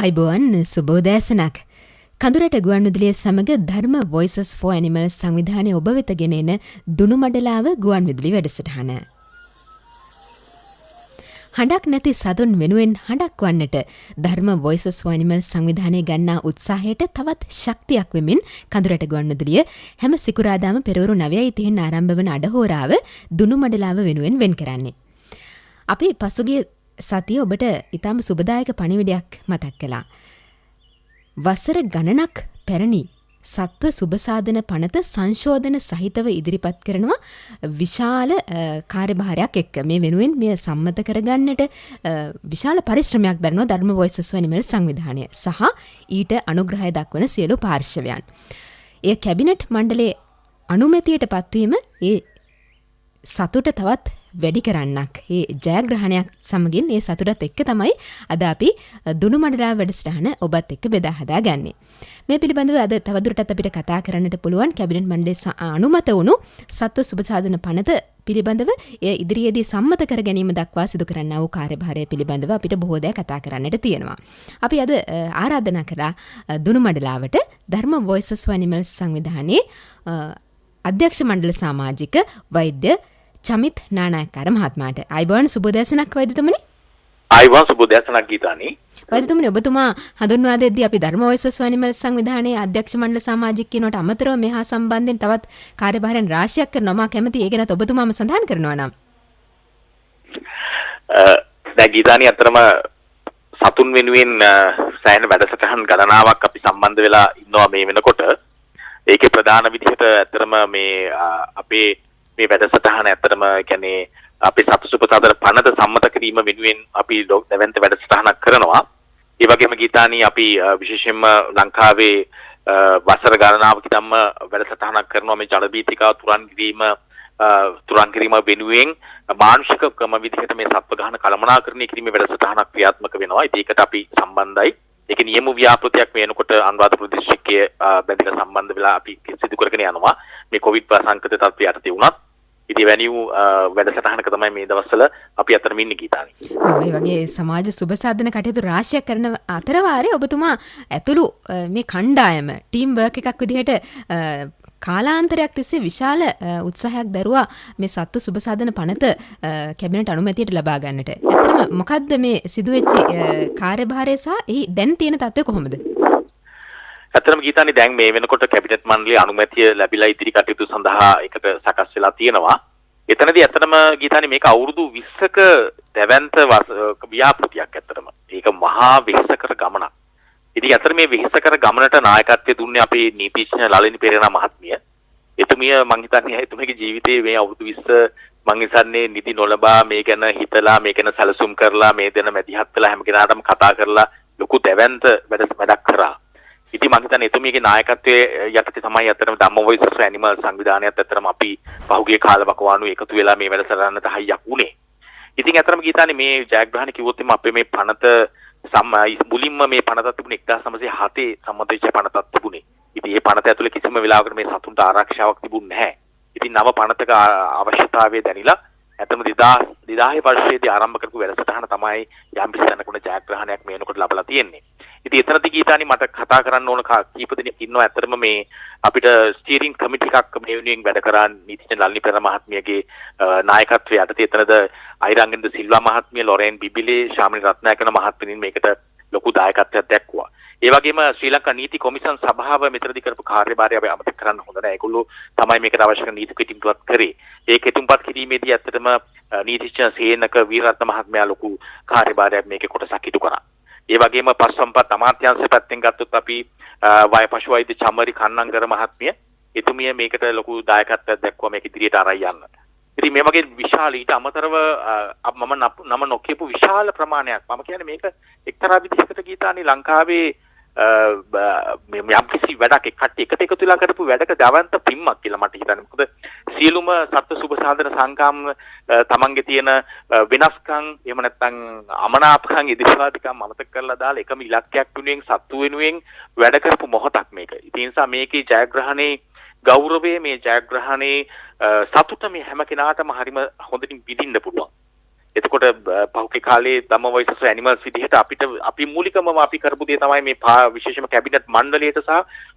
අයිබෝවන් සුබෝදෑසනක් කඳුරට ගුවන්විදුලිය සමඟ ධර්ම Voices for Animals සංවිධානය ඔබ වෙත ගෙන එන දුනු මඩලාව ගුවන්විදුලි වැඩසටහන. හඬක් නැති සතුන් වෙනුවෙන් හඬක් වන්නට ධර්ම Voices for Animals සංවිධානය ගන්නා උත්සාහයට තවත් ශක්තියක් වෙමින් කඳුරට ගුවන්විදුලිය හැම සිකුරාදාම පෙරවරු 9:30 ආරම්භ වන අඩහෝරාව දුනු මඩලාව වෙනුවෙන් වෙන් කරන්නේ. අපි පසුගිය සතිය ඔබට ඉතාම සුබදායක පණිවිඩයක් මතක් කළා. වසර ගණනක් පැරණි සත්ව සුබසාධන පනත සංශෝධන සහිතව ඉදිරිපත් කරනවා විශාල කාර්යභාරයක් එක්ක. මේ වෙනුවෙන් මේ සම්මත කරගන්නට විශාල පරිශ්‍රමයක් දරනවා ධර්ම Voices for Animals සංවිධානය සහ ඊට අනුග්‍රහය දක්වන සියලු පාර්ශවයන්. ඒ කැබිනට් මණ්ඩලයේ අනුමැතියට පත්වීම ඒ සතුට තවත් වැඩි කරන්නක්. ඒ ජයග්‍රහණයක් සමගින් ඒ සතුටත් එක්ක තමයි අද අපි දුනු මඩලාව වැඩසටහන ඔබත් එක්ක බෙදා හදා ගන්නේ. මේ පිළිබඳව අද තවදුරටත් අපිට කතා කරන්නට පුළුවන් කැබිනට් මණ්ඩලයේ අනුමත වුණු සත්ව සුබසාධන පනත පිළිබඳව එය ඉදිරියේදී සම්මත කර ගැනීම දක්වා සිදු කරන්නා වූ කාර්යභාරය පිළිබඳව අපිට බොහෝ දෑ කතා කරන්නට තියෙනවා. අපි අද ආරාධනා කළා දුනු මඩලාවට ධර්ම Voices for Animals සංවිධානයේ අධ්‍යක්ෂ මණ්ඩල සමාජික වෛද්‍ය චමිත් නානායක්කාර මහත්මයාට. අයිබෝන් සුබෝදෑසනක් වෛද්‍යතුමනි. අයිබෝන් සුබෝදෑසනක් ගීතානි. වෛද්‍යතුමනි ඔබතුමා හඳුන්වා දෙද්දී අපි ධර්ම Voices for Animals සංවිධානයේ අධ්‍යක්ෂ මණ්ඩල සමාජික කියනට අමතරව මෙහා සම්බන්ධයෙන් තවත් කාර්යභාරයන් රාශියක් කරනවා. මා කැමති ඒ ගැනත් ඔබතුමාම සඳහන් කරනවා නම්. දැන් ගීතානි අතරම සතුන් වෙනුවෙන් සෑහෙන වැඩසටහන් ගණනාවක් අපි සම්බන්ධ වෙලා ඉන්නවා මේ වෙනකොට. ඒකේ ප්‍රධාන විදිහට අතරම මේ අපේ මේ වැඩසටහන ඇත්තටම කියන්නේ අපේ සතු සුබසාධන පනත සම්මත කිරීම වෙනුවෙන් අපි දැවැන්ත වැඩසටහනක් කරනවා. ඒ වගේම ගීතානි අපි විශේෂයෙන්ම ලංකාවේ වසර ගණනාවක ඉඳන්ම වැඩසටහනක් කරනවා මේ ජල බීතිකාව තුරන් කිරීම වෙනුවෙන් මානුෂික ක්‍රම විදිහට මේ සත්ව ගහන කළමනාකරණය කිරීමේ වැඩසටහනක් ක්‍රියාත්මක වෙනවා. ඒකට අපි සම්බන්ධයි. ඒක නියම ව්‍යාපෘතියක් වෙනකොට අනුරාධපුර දිස්ත්‍රික්කයේ බැඳිලා සම්බන්ධ වෙලා අපි සිදු කරගෙන යනවා. මේ කොවිඩ් ප්‍රසංකත තත්ත්වය යටතේ වුණත් ඉතින් වැනි වූ වැඩසටහනක තමයි මේ දවස්වල අපි අතරම ඉන්නේ ගීතානි. ඔව් ඒ වගේ සමාජ සුබසාධන කටයුතු රාශියක් කරන අතර වාරේ ඔබතුමා ඇතුළු මේ කණ්ඩායම ටීම් වර්ක් එකක් විදිහට කාලාන්තරයක් තිස්සේ විශාල උත්සාහයක් දරුවා මේ සත්තු සුබසාධන පනත කැබිනට් අනුමැතියට ලබා ගන්නට. ඇත්තටම මොකද්ද මේ සිදුවෙච්ච කාර්යභාරය සහ එහි දැන් තියෙන තත්ත්වය කොහොමද? ඇත්තටම ගීතානි දැන් මේ වෙනකොට කැබිනට් මණ්ඩලයේ අනුමැතිය ලැබිලා ඉදිරි කටයුතු සඳහා එකට සකස් වෙලා තියෙනවා. එතනදී ඇත්තටම ගීතානි මේක අවුරුදු 20ක දැවැන්ත ව්‍යාපෘතියක් ඇත්තටම. ඒක මහා වෙහෙසකර ගමනක්. ඉතින් අතර මේ වෙහෙසකර ගමනට නායකත්වය දුන්නේ අපේ නීතිඥ ලලිනි පෙරේරා මහත්මිය. එතුමිය මං හිතන්නේ එතුමියගේ ජීවිතයේ මේ අවුරුදු 20 මං හිතන්නේ නිදි නොලබා මේ ගැන හිතලා මේ ගැන සැලසුම් කරලා මේ දෙන මැදිහත් වෙලා හැම කෙනාටම කතා කරලා ලොකු දැවැන්ත වැඩක් කරා. ඉතින් මම හිතන්නේ එතුමියගේ නායකත්වයේ යටතේ තමයි අතරම ධම්ම Voices for Animals සංවිධානයත් අතරම අපි පහුගිය කාලවකවානු එකතු වෙලා මේ වැඩසටහනට හයියක් වුණේ. ඉතින් අතරම ගීතානේ මේ ජයග්‍රහණ කිව්වොත් එimhe අපේ මේ පනත මුලින්ම මේ පනතක් තිබුණේ 1907 සම්මත වෙච්ච පනතක් තිබුණේ. ඉතින් මේ පනත ඇතුලේ කිසිම වෙලාවකට මේ සතුන්ට ආරක්ෂාවක් තිබුණේ නැහැ. ඉතින් නව පනතක අවශ්‍යතාවය දැනිලා ඇත්තම 2000 වර්ෂයේදී ආරම්භ කරපු වැඩසටහන තමයි යම් පිළිසනකුණ ජයග්‍රහණයක් මේ වෙනකොට ලැබලා තියෙන්නේ. ඉතින් එතනදී ගීතානි මට කතා කරන්න ඕන කීප දෙනෙක් ඉන්නවා. ඇත්තටම මේ අපිට ස්ටියරින් කමිටි එකක් මේ වෙනුවෙන් වැඩ කරා නීතිඥ ලලිනි පෙරේරා මහත්මියගේ නායකත්වයේ යටතේ. එතනද අයිරංගෙන්ද සිල්වා මහත්මිය, ලොරෙන් බිබිලේ, ශාමිනී රත්නායක මහත්මියන් මේකට ලොකු දායකත්වයක් දැක්වුවා. ඒ වගේම ශ්‍රී ලංකා නීති කොමිෂන් සභාව මෙතනදී කරපු කාර්යභාරය අපි අමතක කරන්න හොඳ නැහැ. ඒගොල්ලෝ තමයි මේකට අවශ්‍ය කරන නීති කෙටිම්පත් කරේ. ඒ කෙටිම්පත් කිරීමේදී ඇත්තටම නීතිඥ සේනක වීරරත්න මහත්මයා ලොකු කාර්යභාරයක් මේකේ කොටසක් ඉටු කරා. ඒ වගේම පස්සම්පත් අමාත්‍යාංශ පැත්තෙන් ගත්තොත් අපි පශු වෛද්‍ය චම්මරි කන්නංගර මහත්මිය එතුමිය මේකට ලොකු දායකත්වයක් දැක්වුවා මේක ඉදිරියට අරන් යන්න. ඉතින් මේ වගේ විශාල ඊට අමතරව මම නම නොකියපු විශාල ප්‍රමාණයක් මම කියන්නේ මේක එක්තරා විදිහකට ගීතානි ලංකාවේ යම් කිසි වැඩක් එකට එකතු වෙලා කරපු වැඩක දවන්ත පිම්මක් කියලා මට හිතන්නේ. මොකද සියලුම සත්ත්ව සුබසාධන සංගම් තමන්ගේ තියෙන වෙනස්කම් එහෙම නැත්නම් අමනාපකම් ඉදිරිපාදිකම් අමතක කරලා දාලා එකම ඉලක්කයක් වෙනුවෙන් සත්තු වෙනුවෙන් වැඩ කරපු මොහොතක් මේක. ඒ නිසා මේකේ ජයග්‍රහණේ ගෞරවය මේ ජයග්‍රහණේ සතුට මේ හැම කෙනාටම හරිම හොඳින් විඳින්න පුළුවන්. එතකොට පහුගිය කාලේ ධම්ම වොයිසස් ෆොර් ඇනිමල්ස් විදිහට අපි මූලිකවම අපි කරපු දේ තමයි මේ විශේෂම කැබිනට් මණ්ඩලයට සහ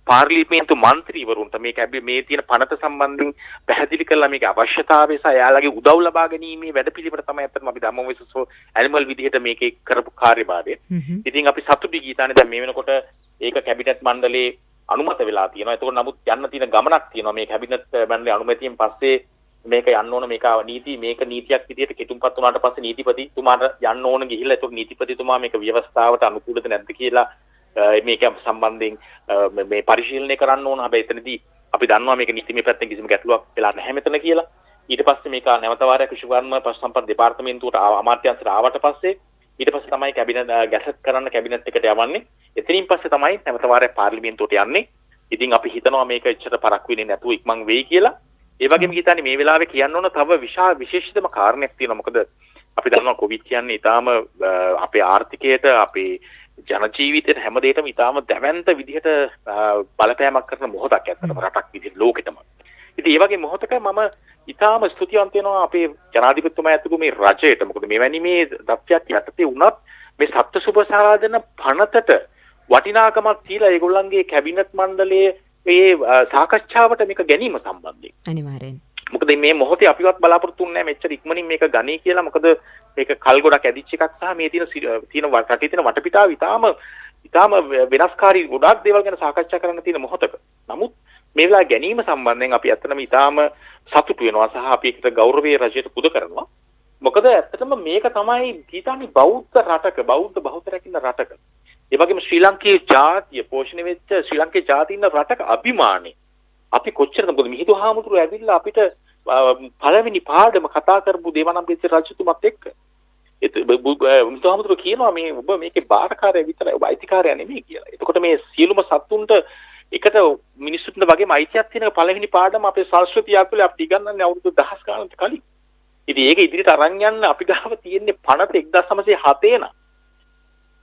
පාර්ලිමේන්තු මන්ත්‍රීවරුන්ට මේ තියෙන පනත සම්බන්ධයෙන් පැහැදිලි කරලා මේකේ අවශ්‍යතාවය සහ එයාලගේ උදව් ලබා ගැනීමේ වැඩපිළිවෙල තමයි අත්‍තරම අපි ධම්ම වොයිසස් ෆොර් ඇනිමල් විදිහට මේකේ කරපු කාර්යභාරය. ඉතින් අපි සතුටුයි ගීතානේ දැන් මේ වෙනකොට ඒක කැබිනට් මණ්ඩලයේ අනුමත වෙලා තියෙනවා. එතකොට නමුත් යන්න තියෙන ගමනක් තියෙනවා මේ කැබිනට් මණ්ඩලයේ අනුමැතියෙන් පස්සේ මේක යන්න ඕන මේක නීතියක් විදිහට කෙටුම්පත් වුණාට පස්සේ නීතිපතිතුමාට යන්න ඕන ගිහිල්ලා ඒක නීතිපතිතුමා මේක ව්‍යවස්ථාවට අනුකූලද නැද්ද කියලා මේක සම්බන්ධයෙන් මේ පරිශීලනය කරන්න ඕන. හැබැයි එතනදී අපි දන්නවා මේක නීතිමය පැත්තෙන් කිසිම ගැටලුවක් වෙලා නැහැ මෙතන කියලා. ඊට පස්සේ මේක නැවත වාරයක් කෘෂිකර්ම පශු සම්පත් දෙපාර්තමේන්තුවට අමාත්‍යාංශයට ආවට පස්සේ ඊට පස්සේ තමයි කැබිනට් ගැසට් කරන්න කැබිනට් එකට යවන්නේ. එතනින් පස්සේ තමයි නැවත වාරයක් පාර්ලිමේන්තුවට යන්නේ. ඉතින් අපි හිතනවා මේක එච්චර පරක් වෙන්නේ නැතුව ඉක්මන් වෙයි කියලා. ඒ වගේම ගීතානේ මේ වෙලාවේ කියන්න ඕන තව විශේෂිතම කාරණයක් තියෙනවා. මොකද අපි දන්නවා කොවිඩ් කියන්නේ ඊටාම අපේ ආර්ථිකයට අපේ ජන ජීවිතයට හැම දෙයකටම ඊටාම දැවැන්ත විදිහට බලපෑමක් කරන මොහොතක් ඇත්තටම රටක් විදිහට ලෝකෙටම. ඉතින් ඒ වගේ මොහොතක මම ඊටාම ස්තුතිවන්ත වෙනවා අපේ ජනාධිපතිතුමා ඇතුළු මේ රජයට. මොකද මෙවැනි මේ තත්ත්වයක් යටතේ වුණත් මේ සත්ත්ව සුබ සාධන පනතට වටිනාකමක් තියලා ඒගොල්ලන්ගේ කැබිනට් මණ්ඩලයේ මේ සාකච්ඡාවට මේක ගැනීම සම්බන්ධයෙන් අනිවාර්යෙන්. මොකද මේ මොහොතේ අපිවත් බලාපොරොත්තු වෙන්නේ නැහැ මෙච්චර ඉක්මනින් මේක ගනී කියලා. මොකද මේක කල් ගොඩක් ඇදිච්ච එකක් සහ මේ තියෙන රටේ තියෙන වටපිටාව ඊටාම වෙනස්කාරී ගොඩක් දේවල් ගැන සාකච්ඡා කරන්න තියෙන මොහොතක. නමුත් මේ වෙලාව ගැනීම සම්බන්ධයෙන් අපි ඇත්තටම ඊටාම සතුටු වෙනවා සහ අපි ඒකට ගෞරවයේ රජයට පුද කරනවා. මොකද ඇත්තටම මේක තමයි ගීතානි බෞද්ධ රටක බෞද්ධ බහුතරයක් ඉන්න රටක. ඒ වගේම ශ්‍රී ලංකේ ජාතිය පෝෂණය වෙච්ච ශ්‍රී ලංකේ ජාතිය ඉන්න රටක අභිමානේ අපි කොච්චරද මොකද මිහිඳු හාමුදුරුවෝ ඇවිල්ලා අපිට පළවෙනි පාඩම කතා කරපු දේවානම්පියතිස්ස රජතුමත් එක්ක මිහිඳු හාමුදුරුවෝ කියනවා මේ ඔබ මේකේ බාරකාරය විතරයි ඔබ අයිතිකාරයා නෙමෙයි කියලා. එතකොට මේ සියලුම සත්තුන්ට එකට මිනිස්සුන්ට වගේම අයිතියක් තියෙන පළවෙනි පාඩම අපේ සංස්කෘතිය ඇතුලේ අපිට ඉගන්වන්නේ අවුරුදු 10 ගානකට කලින්. ඉතින් ඒක ඉදිරියට අරන් යන්න අපි ගාව තියෙන්නේ පනත 1907 න.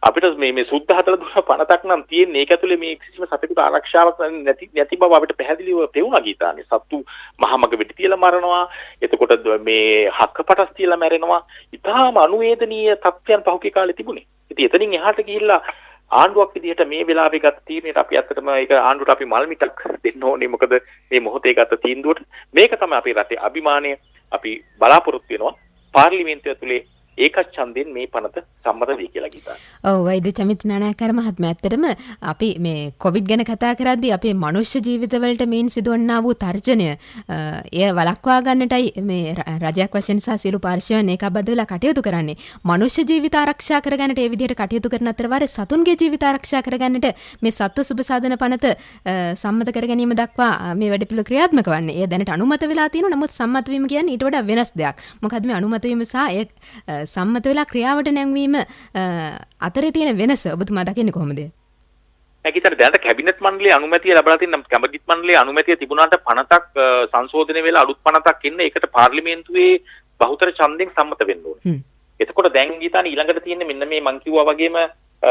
අපිට මේ සුද්ධ හතර දුන පනතක් නම් තියෙන්නේ ඒක ඇතුලේ මේ කිසිම සතෙකුට ආරක්ෂාවක් නැති බව අපිට පැහැදිලිව පෙවුණා ගීතානේ. සත්තු මහමග වෙඩි තියලා මරනවා. එතකොට මේ හක්කපටස් තියලා මැරෙනවා. ඉතාලම අනුවේදනීය තත්ත්වයන් පහුගිය කාලේ තිබුණේ. ඉතින් එතනින් එහාට ගිහිල්ලා ආණ්ඩුවක් විදිහට මේ වෙලාවේ ගත තීරණයට අපි ඇත්තටම ඒක ආණ්ඩුවට අපි මල් මිටක් දෙන්න ඕනේ. මොකද මේ මොහොතේ ගත තීන්දුවට මේක තමයි අපේ රටේ අභිමානය. අපි බලාපොරොත්තු වෙනවා පාර්ලිමේන්තුව ඇතුලේ ඒකච්ඡන්දයෙන් මේ පනත සම්මත වෙයි කියලා ගිතා. ඔව් වෛද්‍ය චමිත් නානායකර මහත්මයා ඇත්තටම අපි මේ කොවිඩ් ගැන කතා කරද්දී අපේ මනුෂ්‍ය ජීවිතවලට මේන් සිදුවන්නා වූ තර්ජනය එය වළක්වා ගන්නටයි මේ රජයක් වශයෙන් සහ සියලු පාර්ශ්වයන් ඒකාබද්ධ වෙලා කටයුතු කරන්නේ. මනුෂ්‍ය ජීවිත ආරක්ෂා කරගන්නට ඒ විදිහට කටයුතු කරන අතර වාරේ සතුන්ගේ ජීවිත ආරක්ෂා කරගන්නට මේ සත්ව සුබ සාධන පනත සම්මත කර ගැනීම දක්වා මේ වැඩපිළිවෙල ක්‍රියාත්මක වන්නේ. එය දැනට අනුමත වෙලා තියෙනවා. නමුත් සම්මත වීම කියන්නේ ඊට වඩා වෙනස් දෙයක්. මොකද මේ අනුමත වීම සහ එය සම්මත වෙලා ක්‍රියාවට නැංවීම අතරේ තියෙන වෙනස ඔබතුමා දකින්නේ කොහොමද? නැගිටින දැනට කැබිනට් මණ්ඩලයේ අනුමැතිය ලැබලා තියෙන කැබිනට් මණ්ඩලයේ අනුමැතිය තිබුණාට පනතක් සංශෝධනය වෙලා අලුත් පනතක් එන්න ඒකට පාර්ලිමේන්තුවේ බහුතර ඡන්දයෙන් සම්මත වෙන්න ඕනේ. එතකොට දැන් ගීතාන ඊළඟට තියෙන්නේ මෙන්න මේ මං කිව්වා වගේම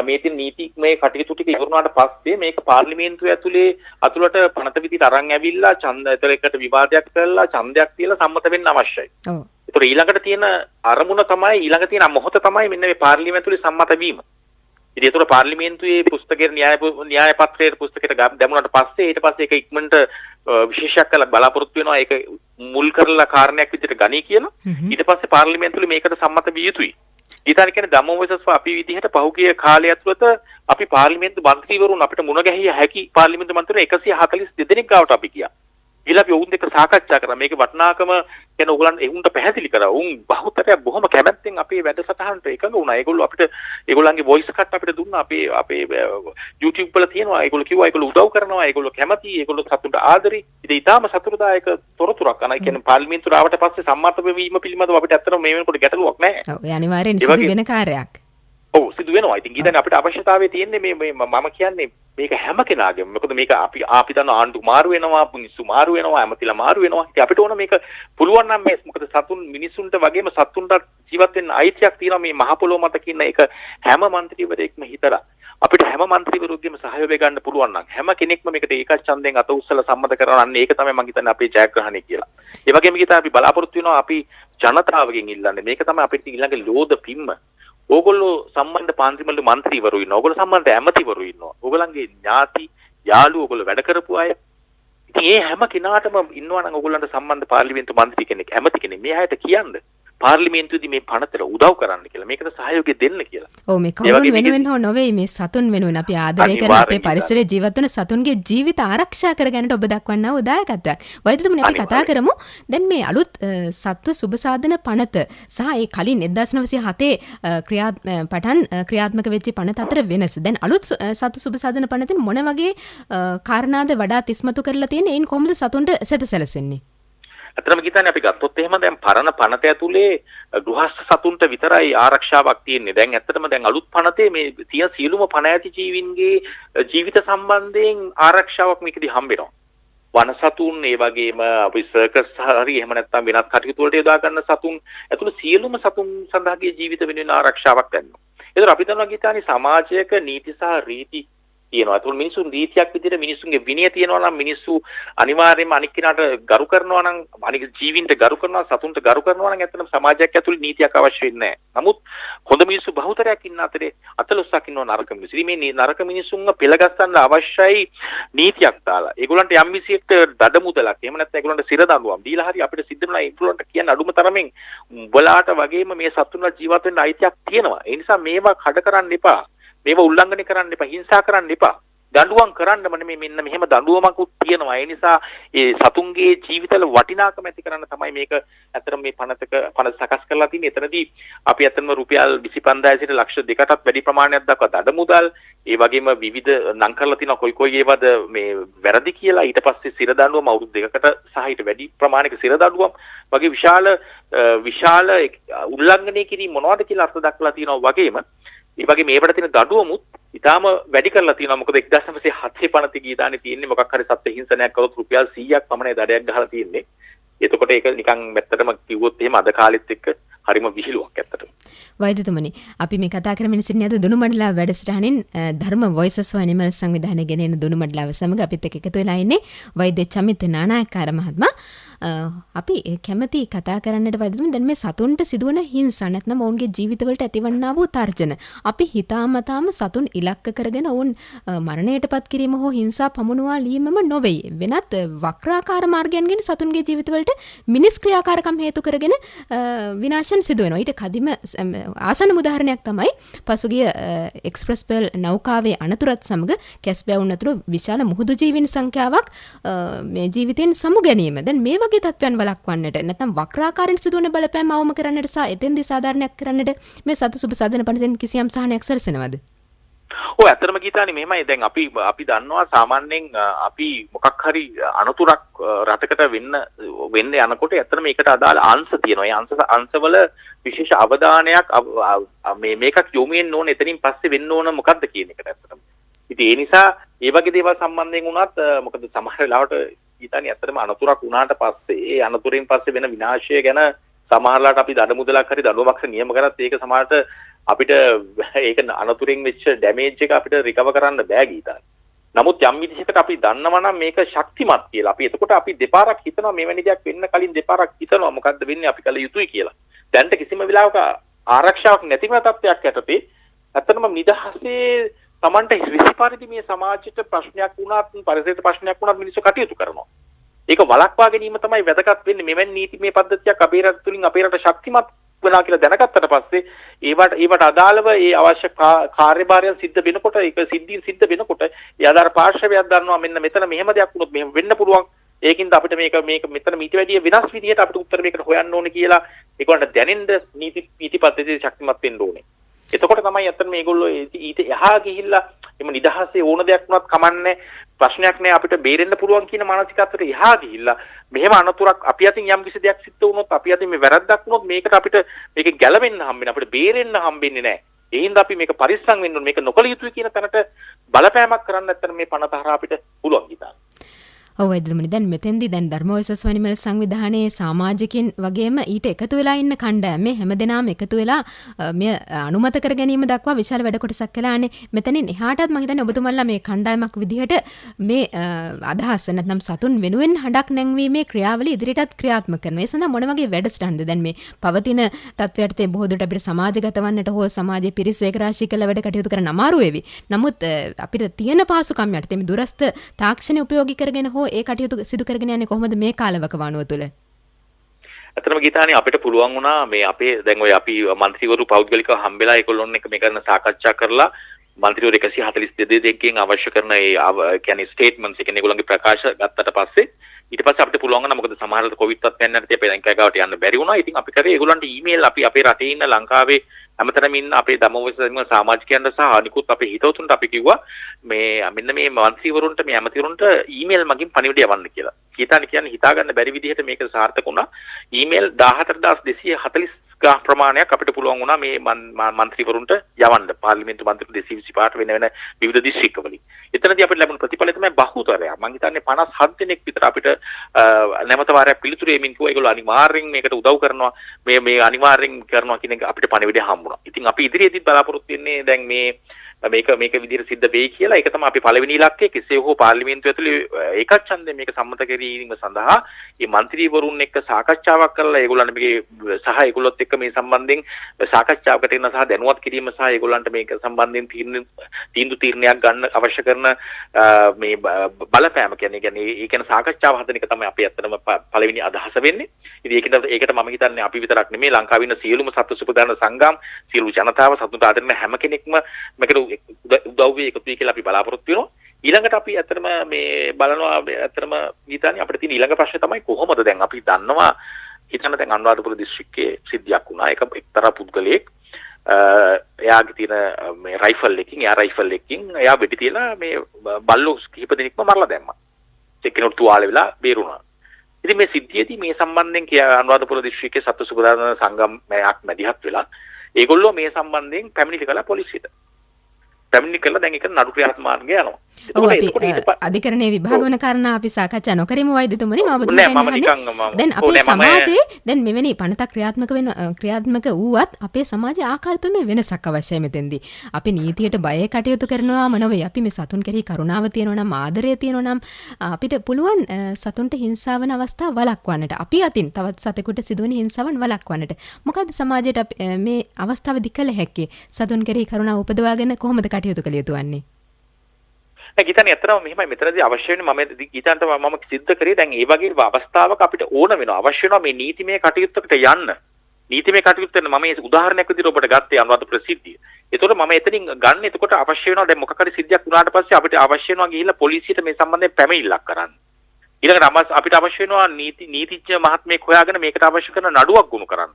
මේ තියෙන නීතිමය කටයුතු ටික ඉවරුනාට පස්සේ මේක පාර්ලිමේන්තුව ඇතුලේ අතුලට පනත විදිහට අරන් ඇවිල්ලා ඡන්දයකට විවාදයක් කරලා ඡන්දයක් තියලා සම්මත වෙන්න අවශ්‍යයි. ඔව්. ඒතර ඊළඟට තියෙන අරමුණ තමයි ඊළඟ තියෙන මොහොත තමයි මෙන්න මේ පාර්ලිමේන්තුවේ සම්මත වීම. ඉතින් ඒතර පාර්ලිමේන්තුවේ පුස්තකයේ න්‍යාය පත්‍රයේ පුස්තකයට දැමුණාට පස්සේ ඊට පස්සේ ඒක ඉක්මනට විශේෂයක් කළා බලාපොරොත්තු වෙනවා ඒක මුල් කරලා කාරණයක් විදිහට ගනී කියලා. ඊට පස්සේ පාර්ලිමේන්තුවේ මේකට සම්මත විය යුතුයි. ඊටාන කියන්නේ ධම්ම වොයිසස් අපි විදිහට පහුගිය කාලය ඇතුළත අපි පාර්ලිමේන්තු මන්ත්‍රීවරුන් අපිට මුණ ගැහිය හැකි පාර්ලිමේන්තු මන්ත්‍රීවරු 142 දෙනෙක් ගාවට අපි ගියා. ඊළඟ අපි වුන් දෙක සාකච්ඡා කරා. මේකේ වටිනාකම ගැන ඕගොල්ලන් එවුන්ට පැහැදිලි කරා. උන් බහුතරයක් බොහොම කැමැත්තෙන් අපේ වැඩසටහනට එකඟ වුණා. ඒගොල්ලෝ අපිට ඒගොල්ලන්ගේ වොයිස් කට් අපිට දුන්නා. අපේ YouTube වල තියෙනවා. ඒගොල්ලෝ කිව්වා ඒගොල්ලෝ උදව් කරනවා. ඒගොල්ලෝ කැමතියි. ඒගොල්ලෝ සතුට ආදරේ. ඉතින් ඊටාම සතුටුදායක තොරතුරක් අනයි කියන්නේ පාර්ලිමේන්තුවට ආවට පස්සේ සම්මත වීම පිළිබඳව අපිට ඇත්තටම මේ වෙනකොට ගැටලුවක් නැහැ. ඔව් ඒ අනිවාර්යෙන් සිදු වෙන කාර්යයක්. ඔව් සිදු වෙනවා. ඉතින් ඊටන් අපිට අවශ්‍යතාවය තියෙන්නේ මේ මම කියන්නේ මේක හැම කෙනාගේම. මොකද මේක අපි දන්න ආණ්ඩු මාරු වෙනවා, මිනිස්සු මාරු වෙනවා, ඇමතිලා මාරු වෙනවා. ඉතින් අපිට ඕන මේක පුළුවන් නම් මේ මොකද සතුන් මිනිසුන්ට වගේම සතුන්ට ජීවත් වෙන්න අයිතියක් තියෙනවා මේ මහ පොළොව මත කියන එක හැම മന്ത്രിවරයෙක්ම හිතලා අපිට හැම മന്ത്രിවරුන්ගේම සහයෝගය ගන්න පුළුවන් නම් හැම කෙනෙක්ම මේකට ඒකච්ඡන්දයෙන් අත උස්සලා සම්මත කරනවා නම් ඒක තමයි මම හිතන්නේ අපේ ජයග්‍රහණය කියලා. ඒ වගේම ගිතා අපි බලාපොරොත්තු වෙනවා අපි ජනතාවගෙන් ඉල්ලන්නේ මේක තමයි අපිට ඊළඟ ලෝද පිම්ම. ඕගොල්ලෝ සම්බන්ධ පාන්තිමල්ලු മന്ത്രിවරු ඉන්නවා. ඕගොල්ලෝ සම්බන්ධ ඇමතිවරු ඉන්නවා. ඕගොල්ලන්ගේ ඥාති යාළුවෝ ඕගොල්ලෝ වැඩ කරපු අය. ඉතින් ඒ හැම කෙනාටම ඉන්නවා නම් ඕගොල්ලන්ට සම්බන්ධ පාර්ලිමේන්තු මන්ත්‍රී කෙනෙක් ඇමති කෙනෙක් මේ අයට කියන්න පාර්ලිමේන්තුවේදී මේ පනතට උදව් කරන්න කියලා. මේකට සහයෝගය දෙන්න කියලා. ඔව් මේ කවුරුන් වෙනුවෙන් හෝ නොවේ මේ සතුන් වෙනුවෙන් අපි ආදරය කරන අපේ පරිසරයේ ජීවත් වන සතුන්ගේ ජීවිත ආරක්ෂා කරගන්නට ඔබ දක්වන්නා වූ දායකත්වයක්. වෛද්‍යතුමනි අපි කතා කරමු දැන් මේ අලුත් සත්ව සුබසාධන පනත සහ ඒ කලින් 1907 පටන් ක්‍රියාත්මක වෙච්ච පනත අතර වෙනස. දැන් අලුත් සත්ව සුබසාධන පනතෙන් මොන වගේ කාරණාද වඩාත් ඉස්මතු කරලා තියෙන්නේ? එයින් කොහොමද සතුන්ට සැත සැලසෙන්නේ? අතරම ගිතානේ අපි ගත්තොත් එහෙම දැන් පරණ පනත ඇතුලේ ගෘහස්ත සතුන්ට විතරයි ආරක්ෂාවක් තියෙන්නේ. දැන් ඇත්තටම දැන් අලුත් පනතේ මේ තියෙන සියලුම පණ ඇති ජීවීන්ගේ ජීවිත සම්බන්ධයෙන් ආරක්ෂාවක් මේකදී හම්බ වෙනවා. වන සතුන් ඒ වගේම අපි සර්කස් හරි එහෙම නැත්නම් වෙනත් කටයුතු වලට යොදා ගන්න සතුන් ඇතුළු සියලුම සතුන් සඳහාගේ ජීවිත වෙනුවෙන් ආරක්ෂාවක් ගන්නවා. ඒතර අපි දන්නවා ගිතානේ සමාජයක නීති සහ රීති තියෙනවා. ඒතකොට මිනිසුන් රීතියක් විදිහට මිනිසුන්ගේ විනය තියෙනවා නම් මිනිස්සු අනිවාර්යයෙන්ම අනික් කෙනාට ගරු කරනවා නම් අනික් ජීවින්ට ගරු කරනවා සතුන්ට ගරු කරනවා නම් ඇත්තටම සමාජයක් ඇතුළේ නීතියක් අවශ්‍ය වෙන්නේ නැහැ. නමුත් හොඳ මිනිස්සු බහුතරයක් ඉන්න අතරේ අතලොස්සක් ඉන්නවා නරක මිනිස්සු. ඉතින් මේ නරක මිනිසුන්ව පෙළගස්සන්න අවශ්‍යයි නීතියක් දාලා. ඒගොල්ලන්ට යම් විදිහකට දඩ මුදලක් එහෙම නැත්නම් ඒගොල්ලන්ට සිර දඬුවම් දීලා හරි අපිට සිද්ධ වෙනවා ඒගොල්ලන්ට කියන්න අඩුම තරමින් උඹලාට වගේම මේ සතුන්ලා ජීවත් වෙන්න අයිතියක් තියෙනවා. ඒ නිසා මේවා කඩ කරන්න එපා. මේව උල්ලංඝනය කරන්න එපා, හිංසා කරන්න එපා. දඬුවම් කරන්නම නෙමෙයි මෙන්න මෙහෙම දඬුවමකුත් තියෙනවා. ඒ නිසා ඒ සතුන්ගේ ජීවිතවල වටිනාකම ඇති කරන්න තමයි මේක ඇත්තටම මේ පනත සකස් කරලා තියෙන්නේ. එතනදී අපි ඇත්තටම රුපියල් 25000 සිට ලක්ෂ 2කටත් වැඩි ප්‍රමාණයක් දක්වා දඩ මුදල්, ඒ වගේම විවිධ නම් කරලා තියෙනවා කොයි ඒවාද මේ වැරදි කියලා. ඊට පස්සේ සිර දඬුවම අවුරුදු 2කට සහ ඊට වැඩි ප්‍රමාණයක සිර දඬුවම් වගේ විශාල උල්ලංඝනය කිරීම මොනවද කියලා අර්ථ දක්වලා තියෙනවා වගේම ඒ වගේ මේවට තියෙන දඩුවමුත් ඊටාම වැඩි කරලා තියෙනවා. මොකද 1907 පනත ගීතානේ තියෙන්නේ මොකක් හරි සත්ත්ව හිංසනයක් කළොත් රුපියල් 100ක් පමණ දඩයක් ගහලා තියෙන්නේ. එතකොට ඒක නිකන් මැත්තටම කිව්වොත් එහෙම අද කාලෙත් එක්ක හරිම විහිළුවක් ඇත්තටම. වෛද්‍යතුමනි අපි මේ කතා කරමින් සිටින අද දුනු මණ්ඩලා වැඩසටහනින් ධර්ම වොයිසස් ෆෝ ඇනිමල්ස් සංවිධානය ගෙනෙන දුනු මණ්ඩලාව සමග අපිත් එක්ක එකතු වෙලා ඉන්නේ වෛද්‍ය චමිත නානායක්කාර මහත්මයා. අපි කැමති කතා කරන්නට වෛද්‍යතුමනි දැන් මේ සතුන්ට සිදුවන හිංසා නැත්නම් ඔවුන්ගේ ජීවිතවලට ඇතිවන්නා වූ තර්ජන අපි හිතාමතාම සතුන් ඉලක්ක කරගෙන ඔවුන් මරණයටපත් කිරීම හෝ හිංසා පමුණුවා ලීමම නොවේ. වෙනත් වක්‍රාකාර මාර්ගයන්ගෙන් සතුන්ගේ ජීවිතවලට මිනිස් ක්‍රියාකාරකම් හේතු කරගෙන විනාශයන් සිදු වෙනවා. ඊට කදිම ආසන්න උදාහරණයක් තමයි පසුගිය එක්ස්ප්‍රස් පෙල් නෞකාවේ අනතුරත් සමග කැස්බෑවුන් අතුරු විශාල මුහුදු ජීවීන් සංඛ්‍යාවක් මේ ජීවිතෙන් සමු ගැනීම. දැන් මේ වගේ තත්ත්වයන් වළක්වන්නට නැත්නම් වක්‍රාකාරයෙන් සිදුවන බලපෑම් අවම කරන්නට සහ එතෙන්දී සාධාරණයක් කරන්නට මේ සතු සුබ සාධන පනතෙන් කිසියම් සහනයක් සැලසෙනවද? ඔව් ඇත්තටම ගීතානේ මෙහෙමයි. දැන් අපි දන්නවා සාමාන්‍යයෙන් අපි මොකක් හරි අනතුරක් රටකට වෙන්න යනකොට ඇත්තටම මේකට අදාළ අංශ තියෙනවා. ඒ අංශවල විශේෂ අවධානයක් මේකක් යොමු වෙන්න ඕන. එතනින් පස්සේ වෙන්න ඕන මොකද්ද කියන එකට ඇත්තටම. ඉතින් ඒ නිසා ඒ වගේ දේවල් සම්බන්ධයෙන් වුණත් මොකද සමහර වෙලාවට ගීතානේ ඇත්තටම අනතුරක් වුණාට පස්සේ ඒ අනතුරෙන් පස්සේ වෙන විනාශය ගැන සමහරලාට අපි දඩ මුදලක් හරි දඬුවමක් නියම කරත් ඒක සමහරට අපිට ඒක අනතුරෙන් වෙච්ච ඩැමේජ් එක අපිට රිකවර් කරන්න බෑ ගීතානේ. නමුත් යම් විදිහකට අපි දන්නවා නම් මේක ශක්තිමත් කියලා. අපි එතකොට අපි දෙපාරක් හිතනවා මෙවැනි දෙයක් වෙන්න කලින් දෙපාරක් හිතනවා මොකද්ද වෙන්නේ අපි කළ යුතුයි කියලා. දැන්ට කිසිම වෙලාවක ආරක්ෂාවක් නැතිව තත්ත්වයක් යටතේ ඇත්තටම නිදහසේ Tamanta විසි පරිදි මේ සමාජයට ප්‍රශ්නයක් වුණත් පරිසරයට ප්‍රශ්නයක් වුණත් මිනිස්සු කටයුතු කරනවා. ඒක වළක්වා ගැනීම තමයි වැදගත් වෙන්නේ. මෙවැනි නීතිමය පද්ධතියක් අපේ රට තුලින් අපේ රට ශක්තිමත් වෙනවා කියලා දැනගත්තට පස්සේ ඒවට අදාළව ඒ අවශ්‍ය කාර්යභාරයන් සිද්ධ වෙනකොට ඒක සිද්ධ වෙනකොට ඒ ආධාර පාර්ශවයක් දන්නවා මෙන්න මෙතන මෙහෙම දෙයක් වුණොත් මෙහෙම වෙන්න පුළුවන්. ඒකින්ද අපිට මේක මෙතන මීට වැඩිය වෙනස් විදිහට අපිට උත්තර මේකට හොයන්න ඕනේ කියලා ඒගොල්ලන්ට දැනෙන්න නීති පද්ධතිය ශක්තිමත් වෙන්න ඕනේ. එතකොට තමයි අතන මේගොල්ලෝ ඊට එහා ගිහිල්ලා එම නිදහසේ ඕන දෙයක් වුණත් කමන්නේ ප්‍රශ්නයක් නෑ අපිට බේරෙන්න පුළුවන් කියන මානසිකත්වයට එහා ගිහිල්ලා මෙහෙම අනතුරක් අපි අතින් යම් කිසි දෙයක් සිද්ධ වුණොත් අපි අතින් මේ වැරද්දක් වුණොත් මේකට අපිට මේකෙන් ගැලවෙන්න හම්බෙන්නේ අපිට බේරෙන්න හම්බෙන්නේ නෑ. ඒ හින්දා අපි මේක පරිස්සම් වෙන්න ඕනේ. මේක නොකළ යුතුයි කියන තැනට බලපෑමක් කරන්න නැත්නම් මේ පනත හරහා අපිට පුළුවන් හිතා. ඔව් එදිරිමනි දැන් මෙතෙන්දී දැන් ධර්ම වොයිසස් වනිමල් සංවිධානයේ සමාජිකින් වගේම ඊට එකතු වෙලා ඉන්න කණ්ඩායම මේ හැමදෙනාම එකතු වෙලා මෙය අනුමත කර ගැනීම දක්වා විශාල වැඩ කොටසක් කළානේ. මෙතනින් එහාටත් මම හිතන්නේ ඔබතුමන්ලා මේ කණ්ඩායමක් විදිහට මේ අදහස නැත්නම් සතුන් වෙනුවෙන් හඬක් නැංවීමේ ක්‍රියාවලිය ඉදිරියටත් ක්‍රියාත්මක කරනවා. ඒ සඳහා මොන වගේ වැඩසටහන්ද දැන් මේ පවතින තත්ත්වයට බොහෝ දුරට අපිට සමාජගත වන්නට හෝ සමාජයේ පිරිස ඒකරාශී කළ වැඩ කටයුතු කරන්න අමාරු වේවි. නමුත් අපිට තියෙන පාසුකම් යටතේ මේ දුරස්ත තාක්ෂණය උපයෝගී කරගෙන හෝ ඒ කටයුතු සිදු කරගෙන යන්නේ කොහොමද මේ කාලවකවානුව තුළ? ඇත්තටම ගීතානි අපිට පුළුවන් වුණා මේ අපේ දැන් ඔය අපි മന്ത്രിවරු පෞද්ගලිකව හම්බෙලා ඒගොල්ලොන් එක මේ කරන සාකච්ඡා කරලා මන්ත්‍රීවරු 142 දෙකකින් අවශ්‍ය කරන ඒ කියන්නේ ස්ටේට්මන්ට්ස් කියන්නේ ඒගොල්ලන්ගේ ප්‍රකාශ ගත්තට පස්සේ ඊට පස්සේ අපිට පුළුවන් වුණා මොකද සමහරවිට කොවිඩ් තත්ත්වයන් යනදී අපේ බැංකුව ගාවට යන්න බැරි වුණා. ඉතින් අපි කරේ ඒගොල්ලන්ට ඊමේල් අපි අපේ රටේ ඉන්න ලංකාවේ හැමතැනම ඉන්න අපේ ධම්මවේසම සමාජිකයන්ට සහ අනිකුත් අපේ හිතවතුන්ට අපි කිව්වා මේ මෙන්න මේ මන්ත්‍රීවරුන්ට මේ ඇමතිවරුන්ට ඊමේල් මගින් පණිවිඩය යවන්න කියලා. කියන්නේ හිතා ගන්න බැරි විදිහට මේක සාර්ථක වුණා. ඊමේල් 14240 ගාන ප්‍රමාණයක් අපිට පුළුවන් වුණා මේ මන්ත්‍රීවරුන්ට යවන්න පාර්ලිමේන්තු මන්ත්‍රීවරු 225 වෙන විවිධ දිස්ත්‍රික්කවලින්. එතනදී අපිට ලැබුණු ප්‍රතිඵලය තමයි බහුතරයක්. මම හිතන්නේ 57 දෙනෙක් විතර අපිට නැවත වාරයක් පිළිතුරු එමින් කිව්වා ඒගොල්ලෝ අනිවාර්යෙන් මේකට උදව් කරනවා මේ අනිවාර්යෙන් කරනවා කියන එක අපිට පණිවිඩය හම්බුණා. ඉතින් අපි ඉදිරියේදී බලාපොරොත්තු වෙන්නේ දැන් මේක විදිහට සිද්ධ වෙයි කියලා. ඒක තමයි අපි පළවෙනි ඉලක්කය. කෙසේ හෝ පාර්ලිමේන්තුව ඇතුලේ ඒකත් ඡන්දයෙන් මේක සම්මත කිරීම සඳහා මේ മന്ത്രിවරුන් එක්ක සාකච්ඡාවක් කරලා ඒගොල්ලන් මේකේ සහ ඒගොල්ලොත් එක්ක මේ සම්බන්ධයෙන් සාකච්ඡාවකට එන්න සහ දැනුවත් කිරීම සහ ඒගොල්ලන්ට මේක සම්බන්ධයෙන් තීන්දුවක් ගන්න අවශ්‍ය කරන මේ බලපෑම කියන්නේ ඒ කියන සාකච්ඡාව හදන එක තමයි අපි ඇත්තටම පළවෙනි අදහස වෙන්නේ. ඉතින් ඒකට මම හිතන්නේ අපි විතරක් නෙමෙයි ලංකාවේ ඉන්න සියලුම සත්ත්ව සුපදාන සංගම් සියලු ජනතාව සතුට ආදරන හැම කෙනෙක්ම මේකට උදව් වෙයි එකතු වෙයි කියලා අපි බලාපොරොත්තු වෙනවා. ඊළඟට අපි ඇත්තටම මේ බලනවා ඇත්තටම ගීතානි අපිට තියෙන ඊළඟ ප්‍රශ්නේ තමයි කොහොමද දැන් අපි දන්නවා හිතන්න දැන් අනුරාධපුර දිස්ත්‍රික්කයේ සිද්ධියක් වුණා. ඒක එක්තරා පුද්ගලයෙක් එයාගේ තියෙන මේ රයිෆල් එකකින් එයා වෙඩි තියලා මේ බල්ලෝ කිහිප දෙනෙක්ම මරලා දැම්මා. එක්කෙනෙකුට තුවාල වෙලා බේරුණා. ඉතින් මේ සිද්ධියේදී මේ සම්බන්ධයෙන් අනුරාධපුර දිස්ත්‍රික්කයේ සත්ත්ව සුබදාන සංගමයක් මැදිහත් වෙලා ඒගොල්ලෝ මේ සම්බන්ධයෙන් පැමිණිලි කළා පොලිසියට. පැමිණිලි කළා දැන් ඒක නඩු ක්‍රියාත්මක මාර්ගය යනවා. ඔව් අපි අධිකරණයේ විභාග වන කාරණා අපි සාකච්ඡා නොකරමු වෛද්‍යතුමනි. දැන් අපේ සමාජයේ දැන් මෙවැනි පනතක් ක්‍රියාත්මක වූවත් අපේ සමාජයේ ආකල්පමේ වෙනසක් අවශ්‍යයි මෙතෙන්දී. අපි නීතියට බය කටයුතු කරනවාම නෙවෙයි. අපි මේ සතුන් කෙරෙහි කරුණාව තියෙනවා නම් ආදරය තියෙනවා නම් අපිට පුළුවන් සතුන්ට හිංසා වන අවස්ථා වළක්වන්නට. අපි අතින් තවත් සතෙකුට සිදුවන හිංසාවන් වළක්වන්නට. මොකද්ද සමාජයට මේ අවස්ථාවේදී කළ හැක්කේ? සතුන් කෙරෙහි කරුණාව උපදවාගෙන කොහොමද කටයුතු කළ යුතු වන්නේ? ගීතානි ඇත්තටම මෙහෙමයි මෙතනදී අවශ්‍ය වෙන්නේ මම ගීතාන්ට මම සිද්ධ කරේ දැන් ඒ වගේ අවස්ථාවක අපිට ඕන වෙනවා අවශ්‍ය වෙනවා මේ නීතිමය කටයුත්තකට යන්න. නීතිමය කටයුත්තට මම මේ උදාහරණයක් විදිහට ඔබට ගත්තේ අනුරාධපුර සිද්ධිය. ඒතකොට මම එතනින් ගන්න එතකොට අවශ්‍ය වෙනවා දැන් මොකක් හරි සිද්ධියක් වුණාට පස්සේ අපිට අවශ්‍ය වෙනවා ගිහිල්ලා පොලිසියට මේ සම්බන්ධයෙන් පැමිණිල්ලක් කරන්න. ඊළඟට අපිට අවශ්‍ය වෙනවා නීතිඥ මහත්මයෙක් හොයාගෙන මේකට අවශ්‍ය කරන නඩුවක් ගොනු කරන්න.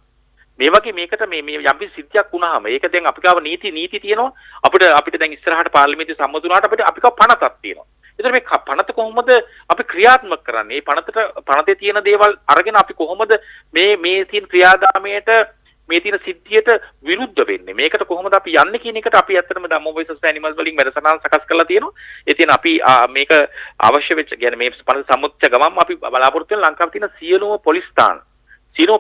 මේ වගේ මේකට මේ යම්කිසි සිද්ධියක් වුණාම ඒක දැන් අපි ගාව නීති තියෙනවා අපිට දැන් ඉස්සරහට පාර්ලිමේන්තුවේ සම්මත වුණාට අපිට ගාව පනතක් තියෙනවා. ඒතර මේ පනත කොහොමද අපි ක්‍රියාත්මක කරන්නේ? මේ පනතේ තියෙන දේවල් අරගෙන අපි කොහොමද මේ තියෙන ක්‍රියාදාමයට මේ තියෙන සිද්ධියට විරුද්ධ වෙන්නේ? මේකට කොහොමද අපි යන්නේ කියන එකට අපි ඇත්තටම ධම්ම වොයිසස් ඇනිමල්ස් වලින් වැඩසටහන් සකස් කරලා තියෙනවා. ඒ තියෙන අපි මේක අවශ්‍ය වෙච්ච කියන්නේ මේ පනත සම්මුච්ච ගමම් අපි බලාපොරොත්තු වෙන ලංකාවේ තියෙන සියලුම පොලිස් ස්ථාන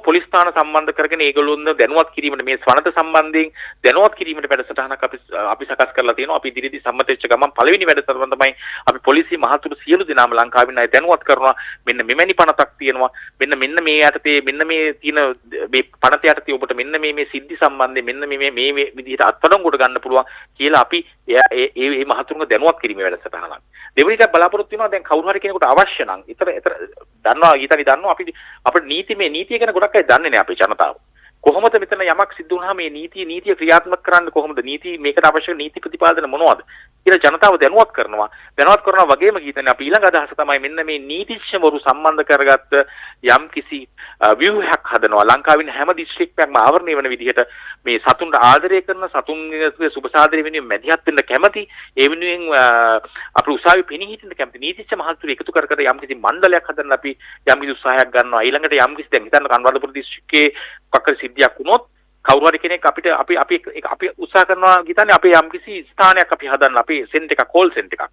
පොලිස් ස්ථාන සම්බන්ධ කරගෙන ඒගොල්ලොන්ව දැනුවත් කිරීමට මේ ස්වනත සම්බන්ධයෙන් දැනුවත් කිරීමට වැඩසටහනක් අපි සකස් කරලා තියෙනවා. අපි ඉදිරියේදී සම්මත වෙච්ච ගමන් පළවෙනි වැඩසටහන තමයි අපි පොලිසිය මහතුරු සියලු දෙනාම ලංකාවේ අය දැනුවත් කරනවා. මෙන්න මෙවැනි පනතක් තියෙනවා. මෙන්න මේ යටතේ මෙන්න මේ තියෙන මේ පනත යටතේ ඔබට මෙන්න මේ සිද්ධි සම්බන්ධයෙන් මෙන්න මේ විදිහට අත්අඩංගුවට ගන්න පුළුවන් කියලා අපි ඒ මහතුරුන්ව දැනුවත් කිරීමේ වැඩසටහනක්. දෙවෙනිට බලාපොරොත්තු වෙනවා දැන් කවුරු හරි කෙනෙකුට අවශ්‍ය නම් ඊතර දන්නවා ගීතනි දන්නවා අපිට නීතිය ගැන ගොඩක් අය දන්නේ නැහැ අපේ ජනතාව. කොහොමද මෙතන යමක් සිද්ධ වුණාම මේ නීතිය ක්‍රියාත්මක කරන්න කොහොමද මේකට අවශ්‍ය නීති ප්‍රතිපාදන මොනවද කියලා ජනතාව දැනුවත් කරනවා වගේම ගීතනි අපි ඊළඟ අදහස තමයි මෙන්න මේ නීතිඥවරු සම්බන්ධ කරගත්ත යම් කිසි ව්‍යුහයක් හදනවා ලංකාවේ හැම දිස්ත්‍රික්කයක්ම ආවරණය වෙන විදිහට මේ සතුන්ට ආදරය කරන සතුන්ගේ සුබසාදරය වෙනුවෙන් මැදිහත් වෙන්න කැමති ඒ වෙනුවෙන් අපි උසාවි පෙනී හිටින්න කැමති නීතිඥ මහතුරු එකතු කර යම් කිසි මණ්ඩලයක් හදන්න අපි යම් කිසි උත්සාහයක් ගන්නවා ඊළඟට යම් කිසි දැන් හිතන්න අනුරාධපුර දිස්ත්‍රික්කයේ කක්ක සිද්ධියක් වුණොත් කවුරු හරි කෙනෙක් අපිට අපි උත්සාහ කරනවා ගිතන්නේ අපේ යම් කිසි ස්ථානයක් අපි හදන්න අපේ සෙන්ට් එකක් කෝල් සෙන්ට් එකක්.